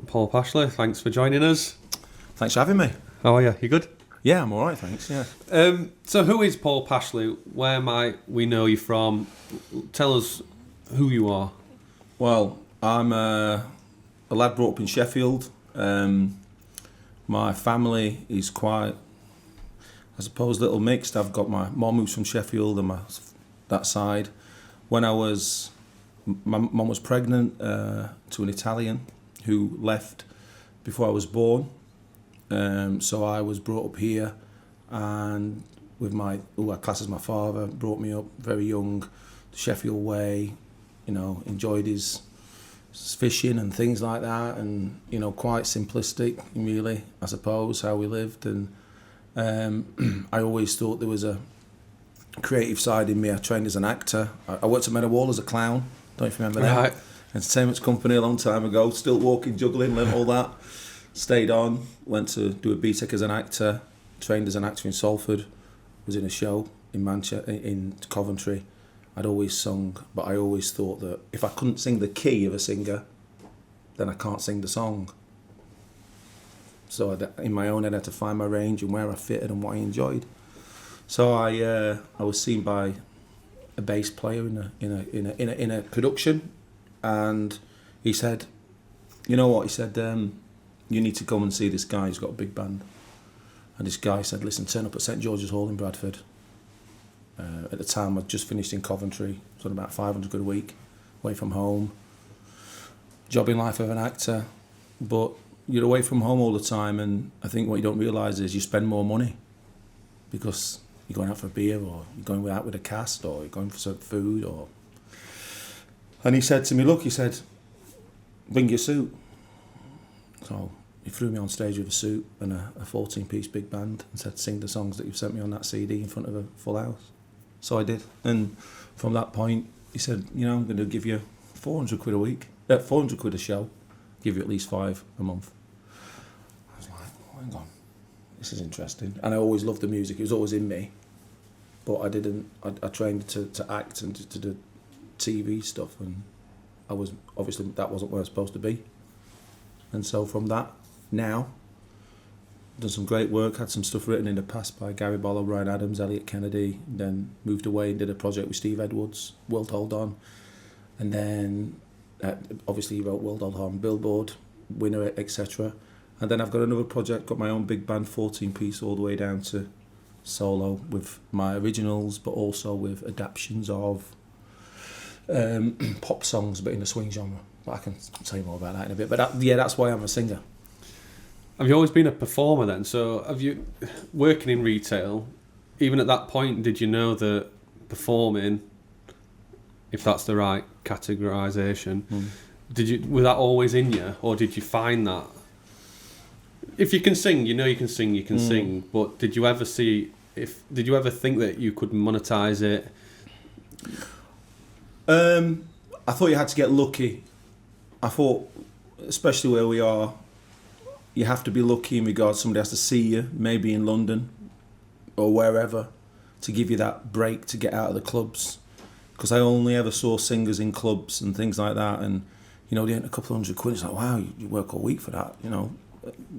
Paul Pashley, thanks for joining us. Thanks for having me. How are you? You good? Yeah, I'm all right, thanks. Yeah. So who is Paul Pashley? Where might we know you from? Tell us who you are. Well, I'm a lad brought up in Sheffield. My family is quite, I suppose, a little mixed. I've got my mum who's from Sheffield and that side. When my mum was pregnant to an Italian who left before I was born. So I was brought up here, and with who I class as my father, brought me up very young, the Sheffield way, enjoyed his fishing and things like that, and quite simplistic really, I suppose, how we lived. And I always thought there was a creative side in me. I trained as an actor. I worked at Meadowhall as a clown, don't know if you remember that. Right. Entertainment company a long time ago, still walking, juggling, learned all that. Stayed on, went to do a BTEC as an actor, trained as an actor in Salford, was in a show in Manchester, in Coventry. I'd always sung, but I always thought that if I couldn't sing the key of a singer, then I can't sing the song. So in my own head, I had to find my range and where I fitted and what I enjoyed. So I was seen by a bass player in a production, and he said, "You know what?" He said, "You need to come and see this guy. He's got a big band." And this guy said, "Listen, turn up at St George's Hall in Bradford." At the time, I'd just finished in Coventry, so about 500 quid a week, away from home. Jobbing life of an actor, but you're away from home all the time, and I think what you don't realise is you spend more money because you're going out for a beer, or you're going out with a cast, or you're going for some food, or. And he said to me, "Look," he said, "bring your suit." So he threw me on stage with a suit and a 14-piece big band and said, "Sing the songs that you've sent me on that CD in front of a full house." So I did. And from that point, he said, "I'm going to give you 400 quid a week, 400 quid a show, give you at least 5 a month." I was like, oh, hang on, this is interesting. And I always loved the music. It was always in me. But I trained to act and to do TV stuff. And obviously that wasn't where I was supposed to be. And so from that, now, done some great work, had some stuff written in the past by Gary Barlow, Ryan Adams, Elliot Kennedy, then moved away and did a project with Steve Edwards, World Hold On. And then, obviously he wrote World Hold On, Billboard, winner, etc. And then I've got another project, got my own big band, 14-piece, all the way down to solo with my originals, but also with adaptations of pop songs, but in the swing genre. But I can tell you more about that in a bit. But that's why I'm a singer. Have you always been a performer then? So have you, working in retail, even at that point, did you know that performing, if that's the right categorisation, was that always in you, or did you find that? If you can sing, you can sing, but did you ever think that you could monetize it? I thought you had to get lucky. I thought, especially where we are, you have to be lucky in regards somebody has to see you, maybe in London or wherever, to give you that break to get out of the clubs. Because I only ever saw singers in clubs and things like that, and they earn a couple of hundred quid. It's like, wow, you work all week for that.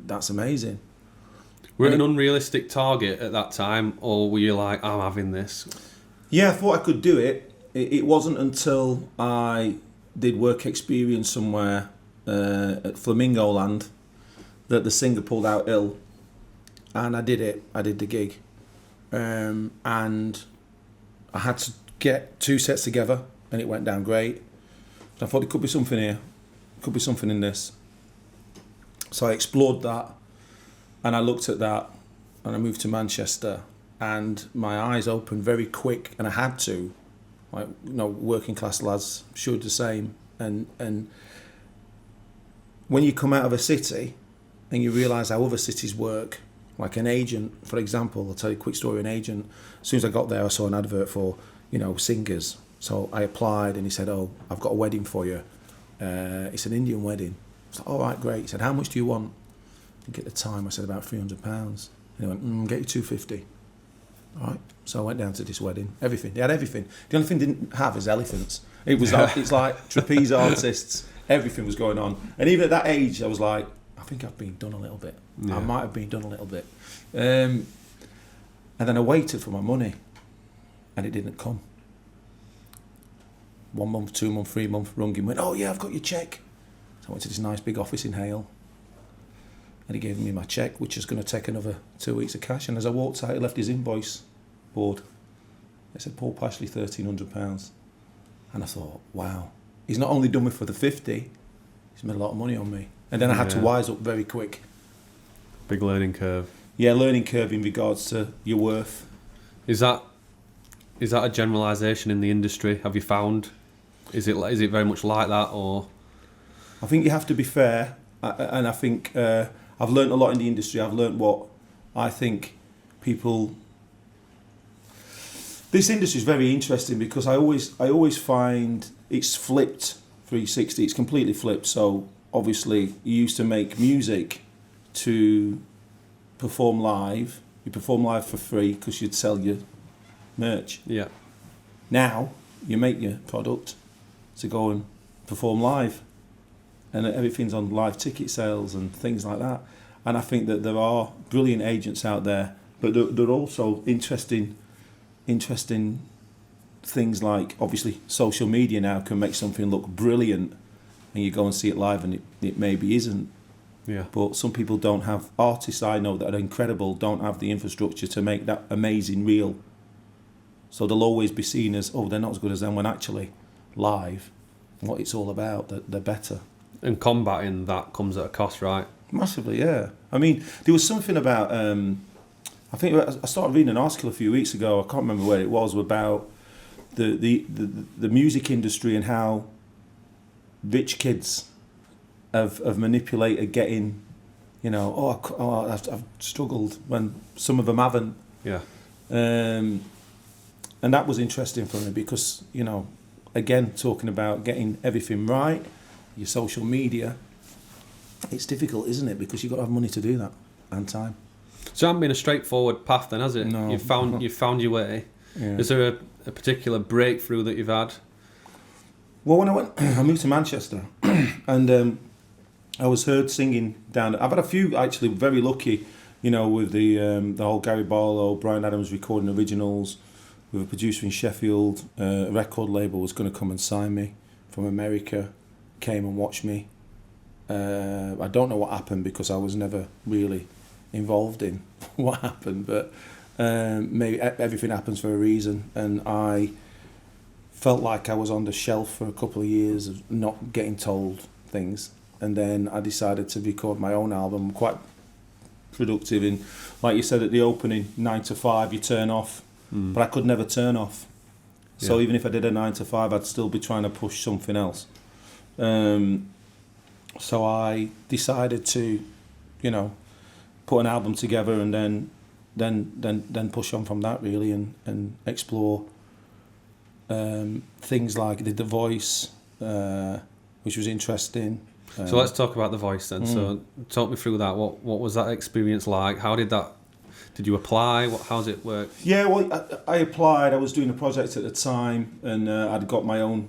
That's amazing. Were it an unrealistic target at that time, or were you like, I'm having this? Yeah, I thought I could do it. It wasn't until I did work experience somewhere at Flamingo Land that the singer pulled out ill, and I did it. I did the gig, and I had to get 2 sets together, and it went down great. So I thought there could be something here, could be something in this. So I explored that, and I looked at that, and I moved to Manchester, and my eyes opened very quick, and I had to, working class lads should the same, and when you come out of a city and you realise how other cities work, like an agent, for example, I'll tell you a quick story. An agent, as soon as I got there, I saw an advert for, singers. So I applied, and he said, "Oh, I've got a wedding for you. It's an Indian wedding." I was like, "All right, great." He said, "How much do you want?" I think at the time I said about £300. And he went, "Get you 250. Right. So I went down to this wedding. Everything. They had everything. The only thing they didn't have is elephants. It was like, it's like trapeze artists. Everything was going on. And even at that age, I was like, I think I've been done a little bit. Yeah. I might have been done a little bit. And then I waited for my money, and it didn't come. 1 month, 2 month, 3 month, rung him, went, oh yeah, I've got your cheque. So I went to this nice big office in Hale, and he gave me my cheque, which was going to take another 2 weeks of cash. And as I walked out, he left his invoice board. It said, Paul Pashley, £1,300. And I thought, wow, he's not only done me for the 50, he's made a lot of money on me. And then I had to wise up very quick. Big learning curve. Yeah, learning curve in regards to your worth. Is that a generalisation in the industry? Have you found? Is it very much like that, or? I think you have to be fair, and I think I've learnt a lot in the industry. I've learnt what I think people. This industry is very interesting because I always find it's flipped 360. It's completely flipped. So obviously you used to make music to perform live. You perform live for free because you'd sell your merch. Yeah. Now you make your product to go and perform live, and everything's on live ticket sales and things like that. And I think that there are brilliant agents out there, but there are also interesting things like, obviously social media now can make something look brilliant, and you go and see it live and it maybe isn't. Yeah. But some people don't have, artists I know that are incredible don't have the infrastructure to make that amazing reel. So they'll always be seen as, oh, they're not as good as them, when actually live, what it's all about, they're better. And combating that comes at a cost, right? Massively, yeah. I mean, there was something about, I think I started reading an article a few weeks ago, I can't remember where it was, about the music industry and how rich kids have manipulated getting, you know, I've struggled, when some of them haven't. Yeah. And that was interesting for me because, you know, again, talking about getting everything right, your social media, it's difficult, isn't it? Because you've got to have money to do that, and time. So it hasn't been a straightforward path then, has it? No. You've found your way. Yeah. Is there a particular breakthrough that you've had? Well, when I moved to Manchester, and I was heard singing down. I've had a few, actually, very lucky, you know, with the whole Gary Barlow, Bryan Adams recording originals, with a producer in Sheffield. A record label was going to come and sign me from America, came and watched me. I don't know what happened because I was never really involved in what happened, but maybe everything happens for a reason, and I felt like I was on the shelf for a couple of years of not getting told things, and then I decided to record my own album. Quite productive in, like you said at the opening, 9 to 5 you turn off, but I could never turn off. So even if I did a 9 to 5, I'd still be trying to push something else. So I decided to, you know, put an album together and then push on from that, really, and explore things like The Voice, which was interesting. So let's talk about The Voice then. So talk me through that. What was that experience like? How did you apply? How's it work? Yeah, well, I applied. I was doing a project at the time, and I'd got my own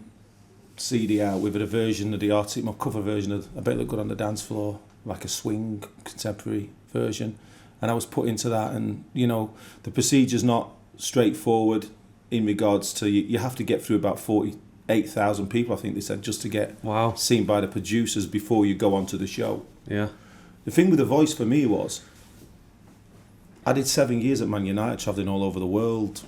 CD out with a version of the artist, my cover version of I Bet Look Good on the Dance Floor, like a swing contemporary version, and I was put into that. And you know, the procedure's not straightforward in regards to you have to get through about 48,000 people, I think they said, just to get seen by the producers before you go onto the show. Yeah. The thing with The Voice for me was, I did 7 years at Man United, travelling all over the world,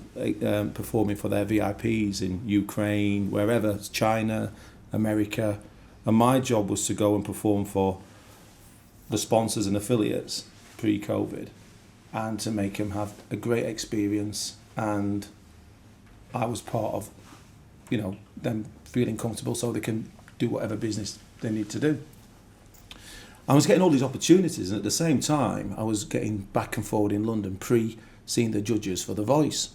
performing for their VIPs in Ukraine, wherever, China, America. And my job was to go and perform for the sponsors and affiliates pre-COVID, and to make them have a great experience. And I was part of, you know, them feeling comfortable so they can do whatever business they need to do. I was getting all these opportunities, and at the same time I was getting back and forward in London seeing the judges for The Voice,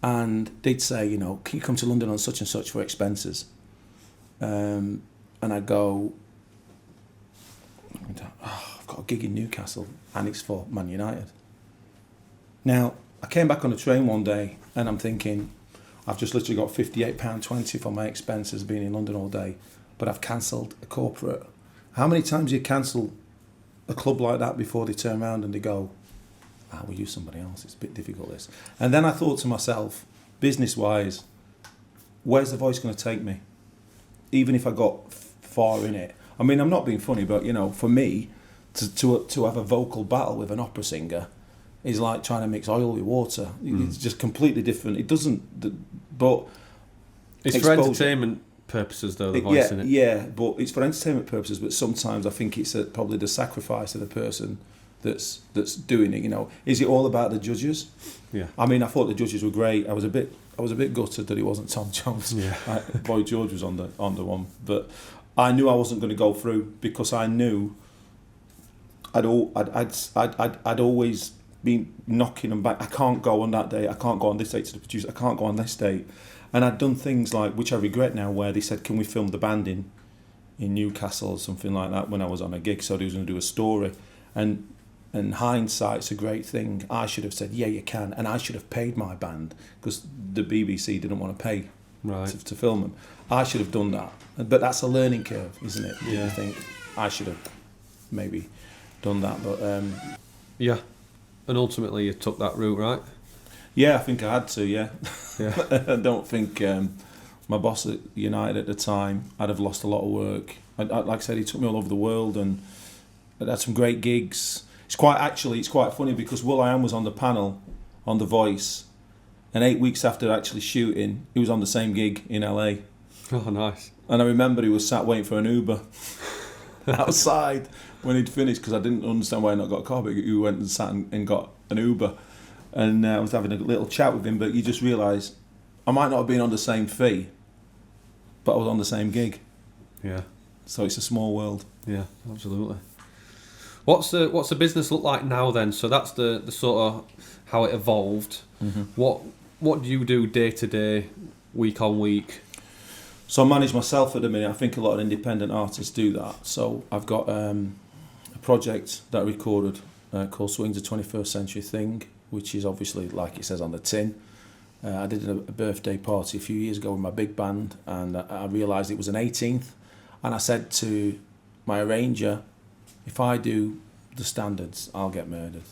and they'd say, you know, can you come to London on such and such for expenses, and I'd go, I've got a gig in Newcastle and it's for Man United. Now I came back on the train one day and I'm thinking, I've just literally got £58.20 for my expenses being in London all day, but I've cancelled a corporate. How many times do you cancel a club like that before they turn around and they go, we'll use somebody else, it's a bit difficult this. And then I thought to myself, business-wise, where's the voice going to take me? Even if I got far in it. I mean, I'm not being funny, but, you know, for me, to have a vocal battle with an opera singer is like trying to mix oil with water. It's just completely different. It doesn't, but... It's for entertainment purposes, though, the voice, isn't it? Yeah, but it's for entertainment purposes, but sometimes I think it's probably the sacrifice of the person that's doing it, you know. Is it all about the judges? Yeah. I mean, I thought the judges were great. I was a bit gutted that it wasn't Tom Jones. Yeah. Boy George was on the one, but I knew I wasn't going to go through because I knew I'd always been knocking them back. I can't go on that day. I can't go on this date to the producer. I can't go on this date. And I'd done things like, which I regret now, where they said, can we film the band in Newcastle or something like that when I was on a gig? So they was going to do a story. And hindsight's a great thing. I should have said, yeah, you can. And I should have paid my band because the BBC didn't want to pay to film them. I should have done that. But that's a learning curve, isn't it? Yeah. I think I should have maybe done that. But yeah. And ultimately you took that route, right? yeah, I think I had to, yeah. Yeah. I don't think my boss at United at the time, I'd have lost a lot of work. Like I said, he took me all over the world and I had some great gigs. It's quite funny because will.i.am was on the panel on The Voice, and 8 weeks after actually shooting, he was on the same gig in LA. Oh, nice. And I remember he was sat waiting for an Uber outside when he'd finished because I didn't understand why I not got a car, but he went and sat and got an Uber. And I was having a little chat with him, but you just realise I might not have been on the same fee, but I was on the same gig. Yeah. So it's a small world. Yeah, absolutely. What's the business look like now then? So that's the sort of how it evolved. Mm-hmm. What do you do day to day, week on week? So I manage myself at the minute. I think a lot of independent artists do that. So I've got a project that I recorded called Swing's a 21st Century Thing, which is obviously like it says on the tin. I did a birthday party a few years ago with my big band, and I realised it was an 18th. And I said to my arranger, if I do the standards, I'll get murdered.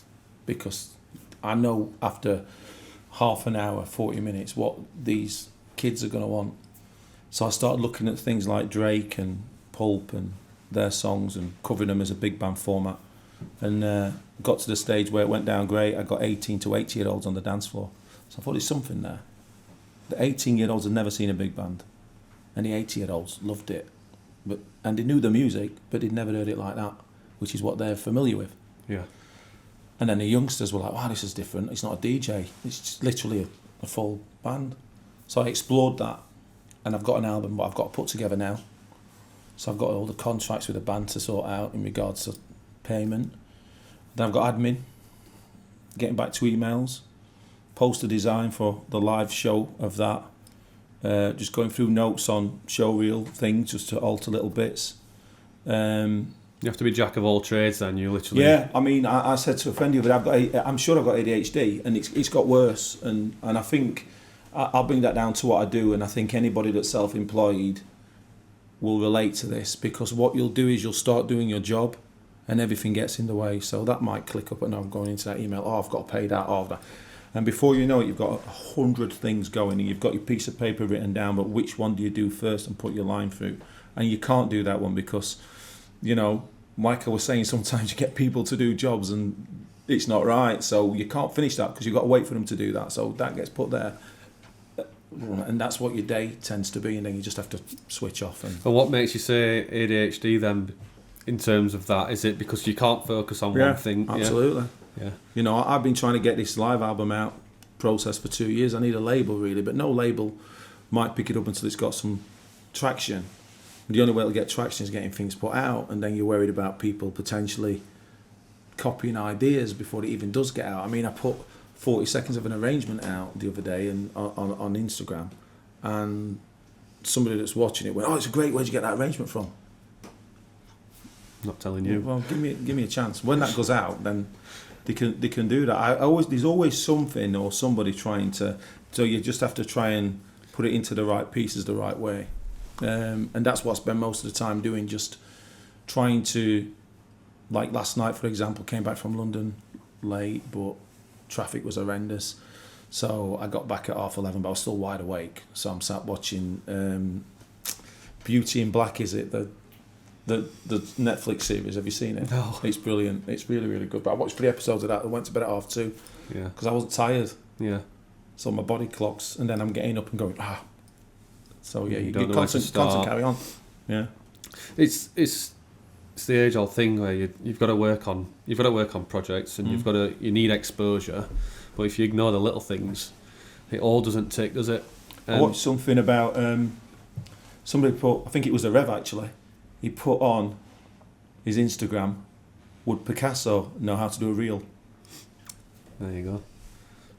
Because I know after half an hour, 40 minutes, what these kids are going to want. So I started looking at things like Drake and Pulp and their songs and covering them as a big band format. And got to the stage where it went down great. I got 18 to 80-year-olds on the dance floor. So I thought there's something there. The 18-year-olds had never seen a big band. And the 80-year-olds loved it. And they knew the music, but they'd never heard it like that, which is what they're familiar with. Yeah. And then the youngsters were like, wow, this is different. It's not a DJ. It's just literally a full band. So I explored that. And I've got an album, but I've got to put together now. So I've got all the contracts with the band to sort out in regards to payment. Then I've got admin, getting back to emails, poster design for the live show of that. Just going through notes on showreel things just to alter little bits. You have to be jack of all trades then, you literally... Yeah, I mean, I said to a friend the other day, I'm sure I've got ADHD, and it's got worse, and I think I'll bring that down to what I do, and I think anybody that's self-employed will relate to this, because what you'll do is you'll start doing your job, and everything gets in the way, so that might click up, and I'm going into that email, I've got to pay that, that. And before you know it, you've got 100 things going, and you've got your piece of paper written down, but which one do you do first and put your line through? And you can't do that one because, you know, Michael was saying sometimes you get people to do jobs and it's not right, so you can't finish that because you've got to wait for them to do that, so that gets put there. And that's what your day tends to be, and then you just have to switch off. And what makes you say ADHD then, in terms of that? Is it because you can't focus on one thing? Absolutely. Yeah. You know, I've been trying to get this live album out process for 2 years. I need a label really, but no label might pick it up until it's got some traction. And the only way to get traction is getting things put out, and then you're worried about people potentially copying ideas before it even does get out. I mean, I put 40 seconds of an arrangement out the other day and on Instagram, and somebody that's watching it went, "Oh, it's great. Where'd you get that arrangement from?" Not telling you. Well, give me a chance. When that goes out, then they can do that. There's always something or somebody trying to. So you just have to try and put it into the right pieces the right way, and that's what I spend most of the time doing. Just trying to, like last night for example, came back from London late, but traffic was horrendous. So I got back at 11:30, but I was still wide awake. So I'm sat watching Beauty in Black. Is it the Netflix series? Have you seen it? No. It's brilliant. It's really, really good. But I watched 3 episodes of that. I went to bed at 2:30. Yeah. Because I wasn't tired. Yeah. So my body clocks, and then I'm getting up and going, So yeah, you don't know constant carry on. Yeah. It's the age-old thing where you've got to work on projects, and you need exposure. But if you ignore the little things, it all doesn't tick, does it? I watched something about somebody put, I think it was a Rev actually. He put on his Instagram, would Picasso know how to do a reel? There you go.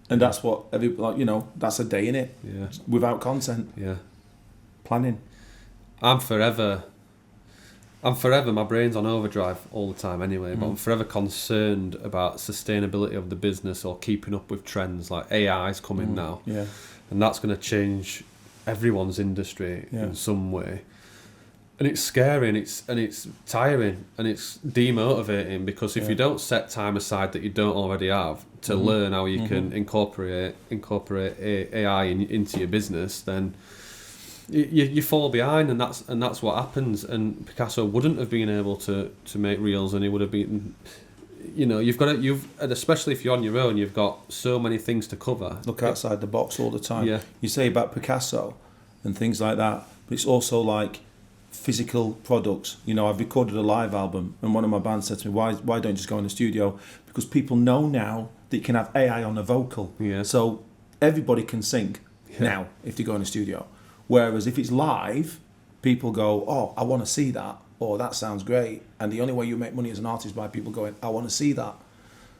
And that's what that's a day in it. Yeah. Without content. Yeah. Planning. I'm forever. My brain's on overdrive all the time anyway. But I'm forever concerned about sustainability of the business or keeping up with trends. Like AI's coming now, Yeah. and that's going to change everyone's industry in some way. And it's scary, and it's tiring, and it's demotivating, because if you don't set time aside that you don't already have to learn how you can incorporate AI into your business, then you fall behind, and that's what happens. And Picasso wouldn't have been able to make reels, and he would have been. And especially if you're on your own, you've got so many things to cover. Look outside the box all the time. Yeah. You say about Picasso and things like that, but it's also like physical products. I've recorded a live album, and one of my bands said to me, why don't you just go in the studio? Because people know now that you can have AI on a vocal. Yeah. So everybody can sing now if they go in the studio. Whereas if it's live, people go, oh, I want to see that, or that sounds great. And the only way you make money as an artist is by people going, I want to see that.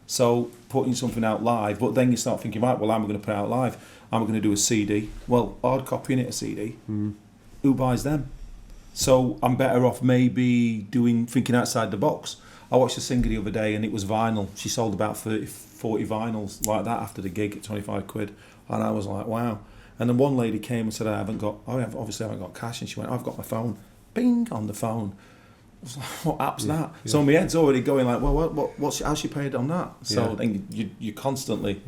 So putting something out live, but then you start thinking, right, well, I'm going to put it out live. I'm going to do a CD. Well, hard copying it a CD. Who buys them? So I'm better off maybe thinking outside the box. I watched a singer the other day, and it was vinyl. She sold about 40 vinyls like that after the gig at 25 quid. And I was like, wow. And then one lady came and said, I haven't got cash. And she went, I've got my phone. Bing, on the phone. I was like, what app's that? Yeah. So my head's already going like, well, how's she paid on that? So then you're constantly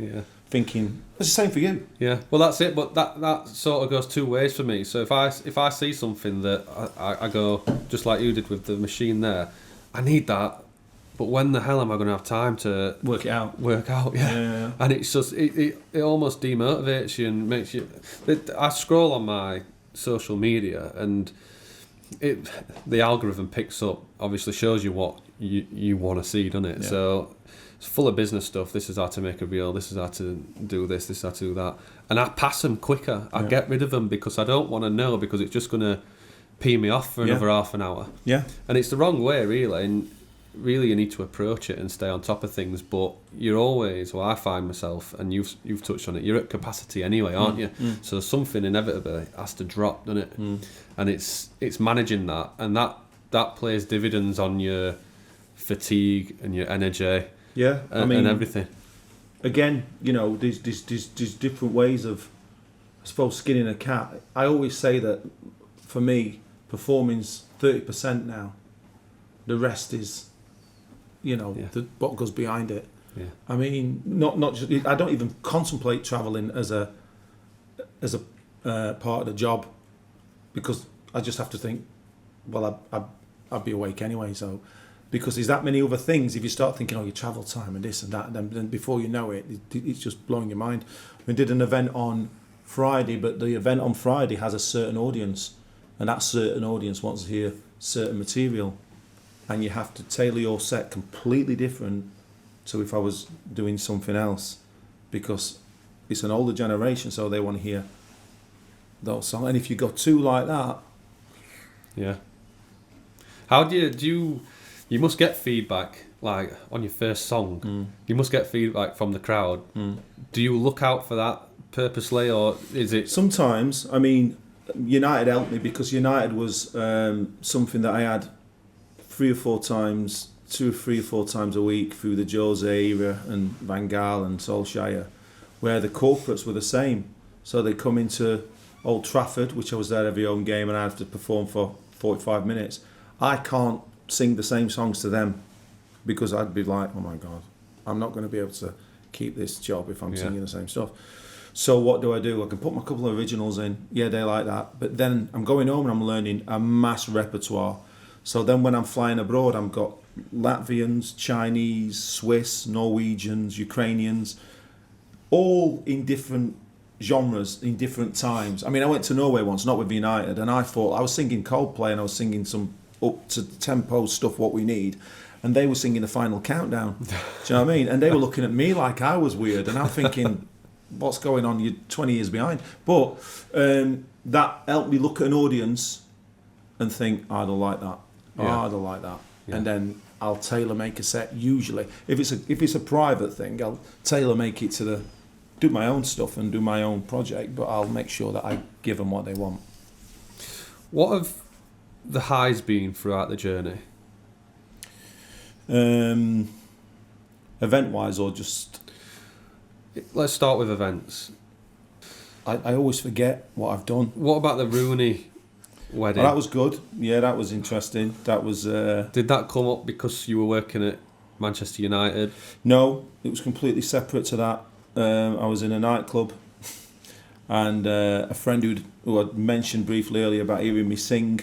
thinking, it's the same for you. Yeah, well, that's it. But that sort of goes two ways for me. So if I see something that I go, just like you did with the machine there, I need that. But when the hell am I going to have time to work out? Yeah. And it's just it almost demotivates you and makes you. I scroll on my social media, and the algorithm picks up, obviously shows you what you want to see, doesn't it? Yeah. So it's full of business stuff. This is how to make a reel. This is how to do this. This is how to do that. And I pass them quicker. I get rid of them because I don't want to know, because it's just going to pee me off for another half an hour. Yeah. And it's the wrong way, really. And really, you need to approach it and stay on top of things. But you're always, well, I find myself, and you've touched on it, you're at capacity anyway, aren't you? So something inevitably has to drop, doesn't it? And it's managing that, and that plays dividends on your fatigue and your energy. Yeah, and everything. Again, there's different ways of, I suppose, skinning a cat. I always say that for me, performing's 30% now. The rest is, what goes behind it. Yeah. I mean, not just. I don't even contemplate travelling as a part of the job, because I just have to think, well, I'd be awake anyway. So, because there's that many other things. If you start thinking, your travel time and this and that, then before you know it, it's just blowing your mind. We did an event on Friday, but the event on Friday has a certain audience, and that certain audience wants to hear certain material. And you have to tailor your set completely different to if I was doing something else, because it's an older generation, so they want to hear those songs. And if you go too like that, how do you must get feedback, like on your first song. You must get feedback from the crowd. Do you look out for that purposely, or is it sometimes? I mean, United helped me, because United was something that I had 3 or 4 times 2 or 3 or 4 times a week through the Jose era and Van Gaal and Solskjaer, where the corporates were the same. So they come into Old Trafford, which I was there every home game, and I have to perform for 45 minutes. I can't sing the same songs to them because I'd be like, oh my God, I'm not going to be able to keep this job if I'm singing the same stuff. So what do? I can put my couple of originals in. Yeah, they like that. But then I'm going home and I'm learning a mass repertoire. So then when I'm flying abroad, I've got Latvians, Chinese, Swiss, Norwegians, Ukrainians, all in different genres, in different times. I mean, I went to Norway once, not with United, and I thought I was singing Coldplay and I was singing some up to tempo stuff, What We Need, and they were singing the Final Countdown. Do you know what I mean? And they were looking at me like I was weird, and I'm thinking, what's going on? You're 20 years behind. But that helped me look at an audience and think, I don't like that. I don't like that. Yeah. And then I'll tailor make a set. Usually, if it's a private thing, I'll tailor make it to do my own stuff and do my own project. But I'll make sure that I give them what they want. What have the highs been throughout the journey? Event-wise, or just... Let's start with events. I always forget what I've done. What about the Rooney wedding? Oh, that was good. Yeah, that was interesting. That was... Did that come up because you were working at Manchester United? No, it was completely separate to that. I was in a nightclub, and a friend who I'd mentioned briefly earlier about hearing me sing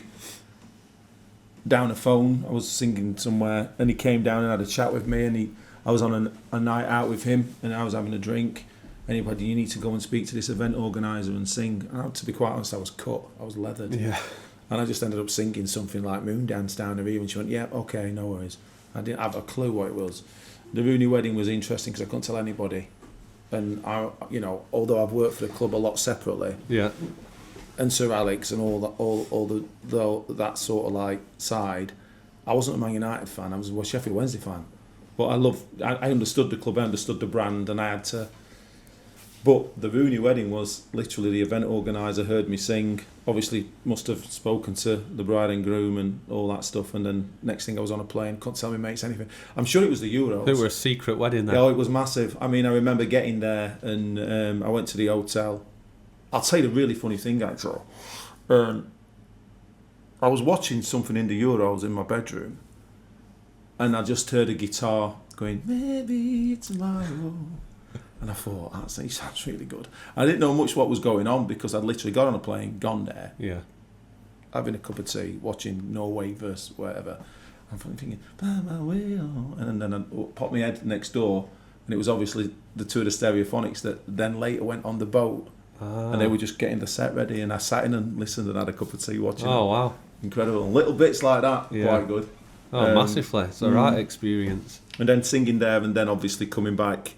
down a phone. I was singing somewhere, and he came down and had a chat with me, and I was on a night out with him, and I was having a drink. And he went, you need to go and speak to this event organiser and sing. And to be quite honest, I was cut. I was leathered. Yeah. And I just ended up singing something like Moon Dance down the river, and she went, yeah, okay, no worries. I didn't have a clue what it was. The Rooney wedding was interesting because I couldn't tell anybody. And although I've worked for the club a lot separately, yeah, and Sir Alex and all that sort of like side, I wasn't a Man United fan. I was a Sheffield Wednesday fan. But I understood the club, I understood the brand, and I had to. But the Rooney wedding was literally the event organiser heard me sing. Obviously, must have spoken to the bride and groom and all that stuff. And then next thing I was on a plane, couldn't tell my mates anything. I'm sure it was the Euros. They were a secret wedding then. Yeah, it was massive. I mean, I remember getting there and I went to the hotel. I'll tell you the really funny thing, actually. I was watching something in the Euros in my bedroom, and I just heard a guitar going, maybe tomorrow. And I thought, that sounds really good. I didn't know much what was going on because I'd literally got on a plane, gone there, having a cup of tea, watching Norway versus whatever. I'm thinking, by my way on. And then I popped my head next door, and it was obviously the two of the Stereophonics that then later went on the boat. And they were just getting the set ready, and I sat in and listened and had a cup of tea watching it. Wow. Incredible. And little bits like that, quite good. Oh, massively. It's the right experience. And then singing there, and then obviously coming back.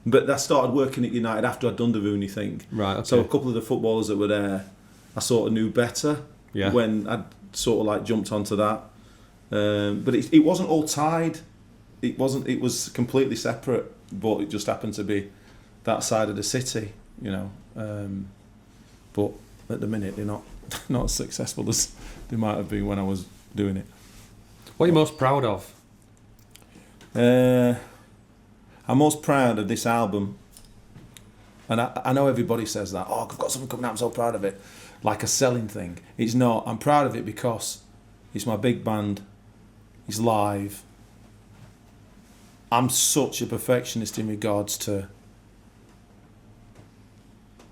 But I started working at United after I'd done the Rooney thing. Right, okay. So a couple of the footballers that were there, I sort of knew better when I'd sort of like jumped onto that. But it wasn't all tied. It was completely separate, but it just happened to be that side of the city, But at the minute, they're not as successful as they might have been when I was doing it. What are you most proud of? I'm most proud of this album, and I know everybody says that, I've got something coming out, I'm so proud of it, like a selling thing. It's not. I'm proud of it because it's my big band, it's live. I'm such a perfectionist in regards to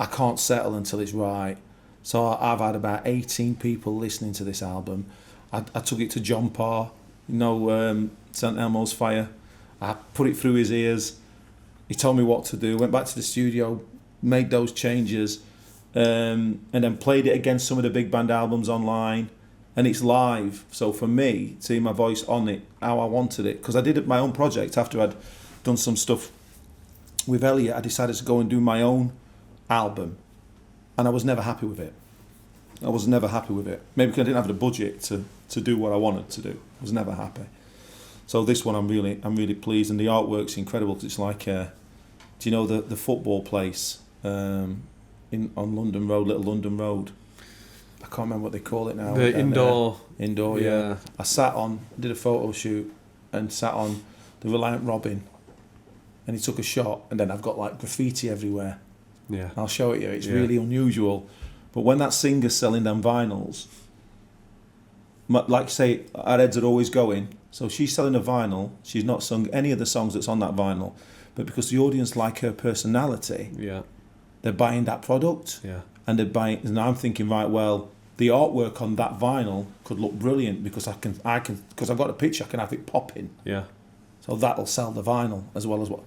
I can't settle until it's right. So I've had about 18 people listening to this album. I took it to John Parr, St Elmo's Fire. I put it through his ears. He told me what to do. Went back to the studio, made those changes, and then played it against some of the big band albums online. And it's live. So for me, seeing my voice on it, how I wanted it, because I did my own project after I'd done some stuff with Elliot. I decided to go and do my own album, and I was never happy with it. Maybe because I didn't have the budget to do what I wanted to do. I was never happy. So this one I'm really pleased, and the artwork's incredible because it's like do you know the football place on London Road, Little London Road? I can't remember what they call it now. The indoor. Indoor, yeah. I did a photo shoot and sat on the Reliant Robin, and he took a shot, and then I've got like graffiti everywhere. Yeah. I'll show it you. It's really unusual. But when that singer's selling them vinyls, like say, our heads are always going. So she's selling a vinyl. She's not sung any of the songs that's on that vinyl, but because the audience like her personality, they're buying that product. Yeah. And they're buying. And I'm thinking, right, well, the artwork on that vinyl could look brilliant because because I've got a picture, I can have it popping. Yeah. So that'll sell the vinyl as well as what.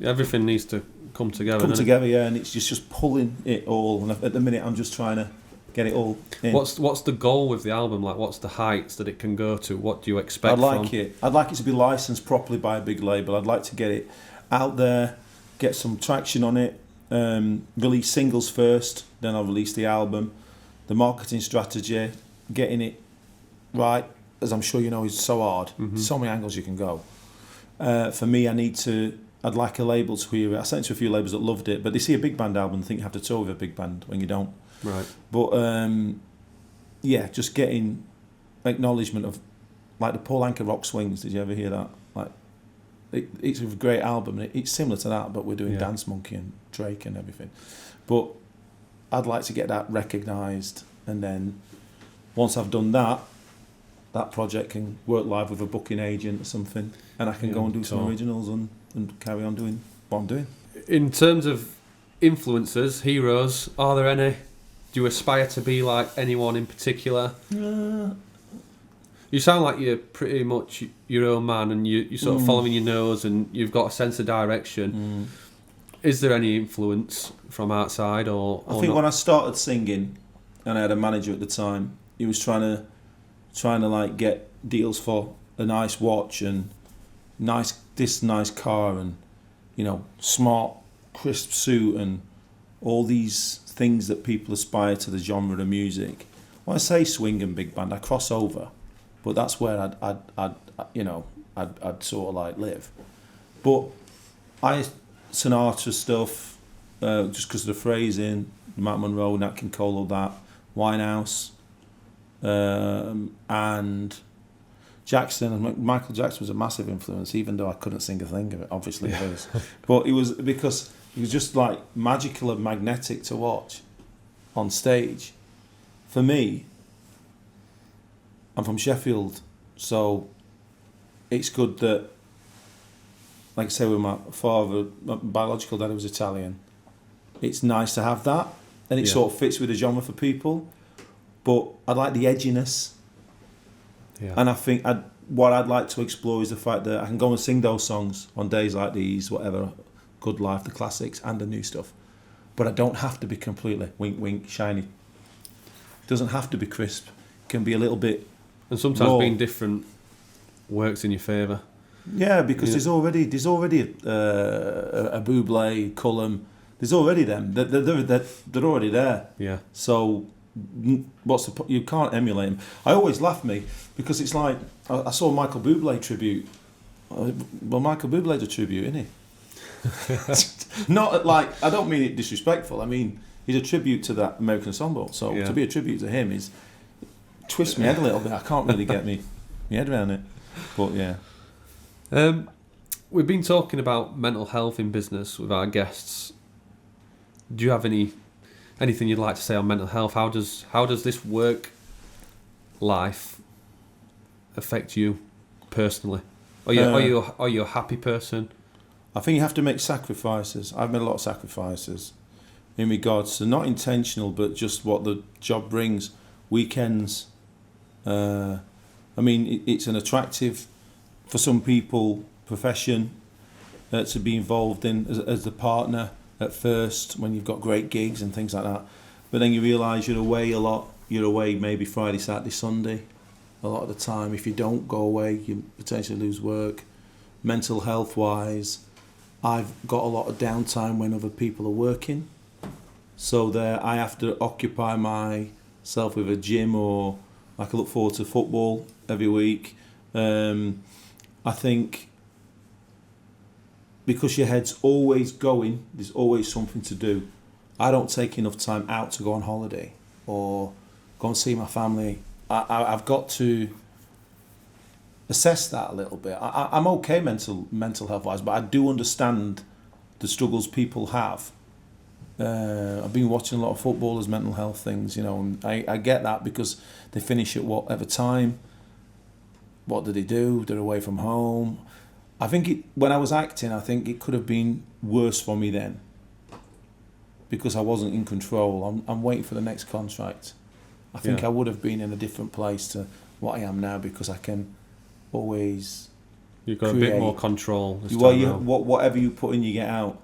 Everything needs to come together. And it's just pulling it all. And at the minute, I'm just trying to get it all in. What's the goal with the album? Like, what's the heights that it can go to? What do you expect? I'd like it to be licensed properly by a big label. I'd like to get it out there, get some traction on it, release singles first, then I'll release the album. The marketing strategy, getting it right, as I'm sure you know, is so hard. Mm-hmm. So many angles you can go. For me, I'd like a label to hear it. I sent it to a few labels that loved it, but they see a big band album and think you have to tour with a big band when you don't. Right. But just getting acknowledgement of, like the Paul Anka Rock Swings. Did you ever hear that? Like, it's a great album. It's similar to that, but we're doing Dance Monkey and Drake and everything. But I'd like to get that recognised, and then once I've done that project can work live with a booking agent or something, and I can go and do some originals and carry on doing what I'm doing. In terms of influencers, heroes, are there any? Do you aspire to be like anyone in particular? You sound like you're pretty much your own man, and you're sort of following your nose, and you've got a sense of direction. Is there any influence from outside, or I think not? when I started singing, and I had a manager at the time, he was trying to like get deals for a nice watch and nice car and, you know, smart, crisp suit and all these things that people aspire to the genre of music. When I say swing and big band, I cross over, but that's where I'd sort of like live. But Sinatra stuff, just because of the phrasing, Matt Monroe, Nat King Cole, all that, Winehouse, and Jackson. And Michael Jackson was a massive influence, even though I couldn't sing a thing of it. Obviously, it is, but it was because he was just like magical and magnetic to watch on stage. For me, I'm from Sheffield, so it's good that, like I say, with my father, my biological dad was Italian. It's nice to have that, and it sort of fits with the genre for people. But I'd like the edginess, and I think what I'd like to explore is the fact that I can go and sing those songs on days like these, whatever, Good Life, the classics, and the new stuff. But I don't have to be completely wink, wink, shiny. It doesn't have to be crisp. It can be a little bit. And sometimes raw. being different works in your favour. Yeah, because there's already a Bublé, Cullum. There's already them. They're already there. Yeah. So what's you can't emulate them. I always laugh because it's like I saw Michael Bublé tribute. Well, Michael Bublé's a tribute, isn't he? Not like, I don't mean it disrespectful. I mean he's a tribute to that American Songbook. So to be a tribute to him is twist my head a little bit. I can't really get my head around it. But yeah. We've been talking about mental health in business with our guests. Do you have anything you'd like to say on mental health? How does this work life affect you personally? Are you a happy person? I think you have to make sacrifices. I've made a lot of sacrifices in regards to not intentional, but just what the job brings. Weekends. I mean, it's an attractive, for some people, profession to be involved in as the partner at first when you've got great gigs and things like that. But then you realise you're away a lot. You're away maybe Friday, Saturday, Sunday. A lot of the time, if you don't go away, you potentially lose work. Mental health wise, I've got a lot of downtime when other people are working. So there, I have to occupy myself with a gym, or like I look forward to football every week. I think because your head's always going, there's always something to do. I don't take enough time out to go on holiday or go and see my family. I've got to assess that a little bit. I'm okay mental health wise, but I do understand the struggles people have. I've been watching a lot of footballers' mental health things, and I get that because they finish at whatever time. What do they do? They're away from home. I think when I was acting, I think it could have been worse for me then because I wasn't in control. I'm waiting for the next contract. I think I would have been in a different place to what I am now because I can always You've got create. a bit more control this Well, time around. whatever you put in, you get out.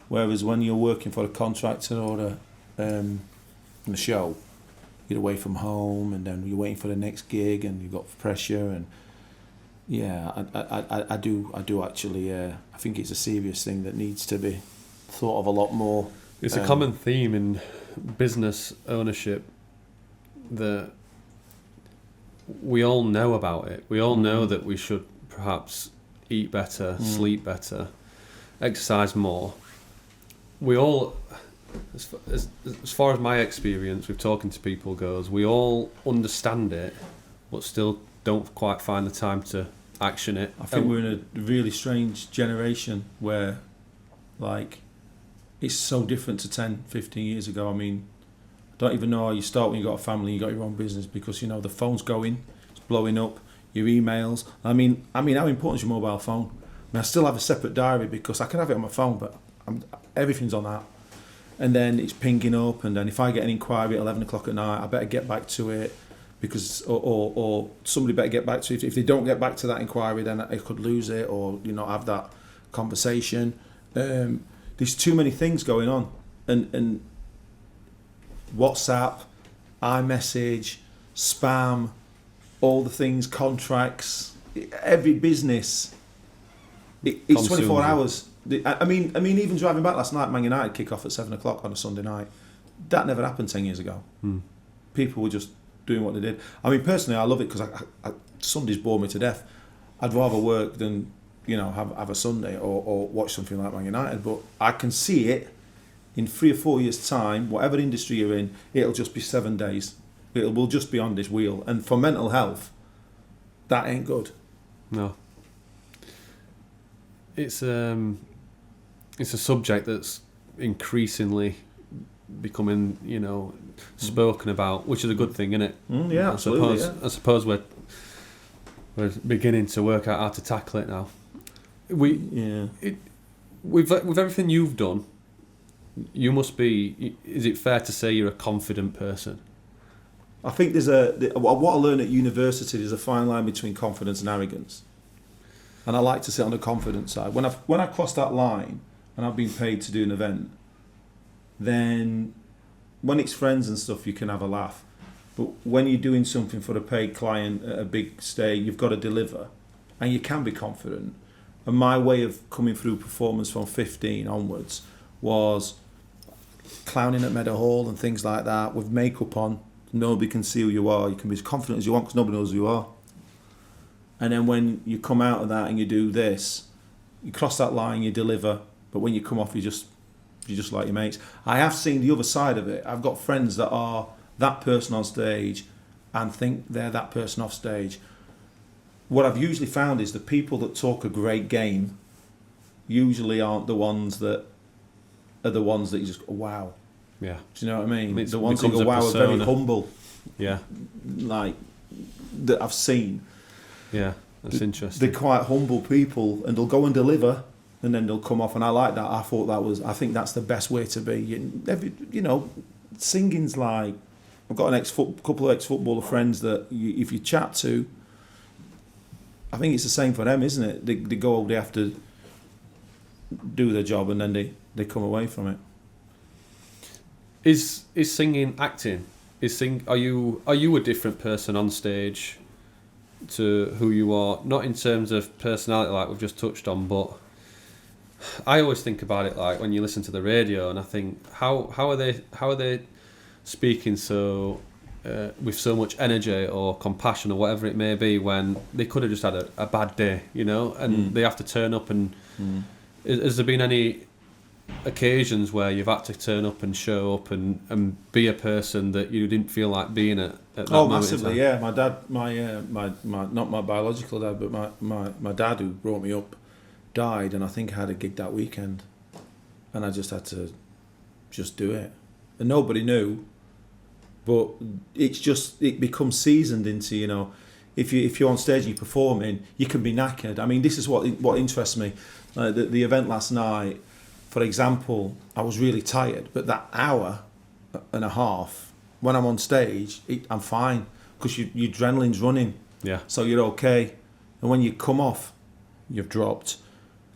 Whereas when you're working for a contractor or a show, you're away from home and then you're waiting for the next gig and you've got pressure and I do actually I think it's a serious thing that needs to be thought of a lot more. It's a common theme in business ownership that we all know about it. We all know that we should perhaps eat better, sleep better, exercise more. We all, as far as my experience with talking to people goes, we all understand it, but still don't quite find the time to action it. I think we're in a really strange generation where, like, it's so different to 10, 15 years ago. I mean, I don't even know how you start when you've got a family, you've got your own business, because, the phone's going, it's blowing up, your emails. I mean, how important is your mobile phone? I still have a separate diary because I can have it on my phone, but everything's on that. And then it's pinging up, and then if I get an inquiry at 11 o'clock at night, I better get back to it because, or somebody better get back to it. If they don't get back to that inquiry, then I could lose it or, have that conversation. There's too many things going on. And WhatsApp, iMessage, spam, all the things, contracts, every business, it's 24 hours. I mean, even driving back last night, Man United kick off at 7 o'clock on a Sunday night. That never happened 10 years ago. People were just doing what they did. I mean, personally, I love it because Sundays bore me to death. I'd rather work than, have a Sunday or watch something like Man United. But I can see it in 3 or 4 years' time, whatever industry you're in, it'll just be 7 days. We'll just be on this wheel. And for mental health, that ain't good. No. It's a subject that's increasingly becoming, spoken about, which is a good thing, isn't it? Yeah, absolutely. I suppose we're beginning to work out how to tackle it now. With everything you've done, you must be. Is it fair to say you're a confident person? I think what I learned at university, there's a fine line between confidence and arrogance. And I like to sit on the confidence side. When I cross that line and I've been paid to do an event, then when it's friends and stuff, you can have a laugh. But when you're doing something for a paid client at a big stage, you've got to deliver. And you can be confident. And my way of coming through performance from 15 onwards was clowning at Meadow Hall and things like that with makeup on. Nobody can see who you are. You can be as confident as you want because nobody knows who you are. And then when you come out of that and you do this, you cross that line, you deliver. But when you come off, you're just like your mates. I have seen the other side of it. I've got friends that are that person on stage and think they're that person off stage. What I've usually found is the people that talk a great game usually aren't the ones that are the ones that you just go, wow. Yeah. Do you know what I mean? It The ones that go, wow, are very humble. Yeah. Like, that I've seen. Yeah, that's interesting. They're quite humble people, and they'll go and deliver, and then they'll come off. And I like that. I think that's the best way to be. Singing's like, I've got couple of ex-footballer friends that if you chat to, I think it's the same for them, isn't it? They go, they have to do their job, and then they come away from it. Is singing acting? Are you a different person on stage to who you are? Not in terms of personality, like we've just touched on, but I always think about it like when you listen to the radio, and I think how are they speaking so with so much energy or compassion or whatever it may be when they could have just had a bad day, and they have to turn up and. Has there been any occasions where you've had to turn up and show up and be a person that you didn't feel like being at that Oh, moment in massively, time? yeah. My dad, my not my biological dad, but my dad who brought me up died, and I think I had a gig that weekend, and I just had to just do it, and nobody knew, but it becomes seasoned into, you know, if you're on stage and you're performing, you can be knackered. I mean, this is what interests me. The event last night, for example, I was really tired, but that hour and a half when I'm on stage, I'm fine because your adrenaline's running. Yeah. So you're okay. And when you come off, you've dropped.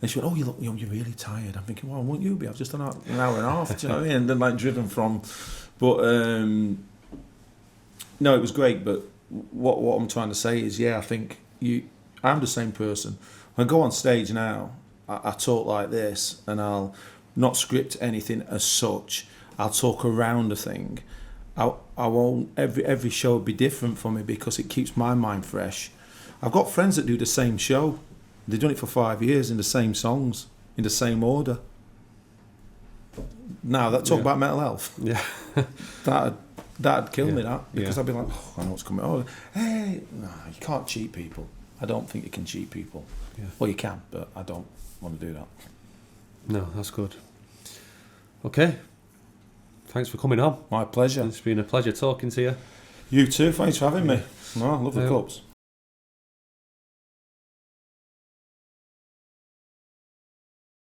And she went, "Oh, you're really tired." I'm thinking, "Well, won't you be? I've just done an hour and a half." Do you know what I mean? And then like driven from, but no, it was great. But what I'm trying to say is, yeah, I think I'm the same person. When I go on stage now, I talk like this, and I'll not script anything as such. I'll talk around a thing. I won't. Every show will be different for me because it keeps my mind fresh. I've got friends that do the same show. They've done it for 5 years in the same songs, in the same order. Now that talk about mental health. Yeah. That'd kill me, that, because Yeah. I'd be like, oh, I know what's coming. Oh, hey, no, you can't cheat people. I don't think you can cheat people. Yeah. Well, you can, but I don't want to do that. No, that's good. Okay. Thanks for coming on. My pleasure. It's been a pleasure talking to you. You too. Thanks for having me. No, I love the cups.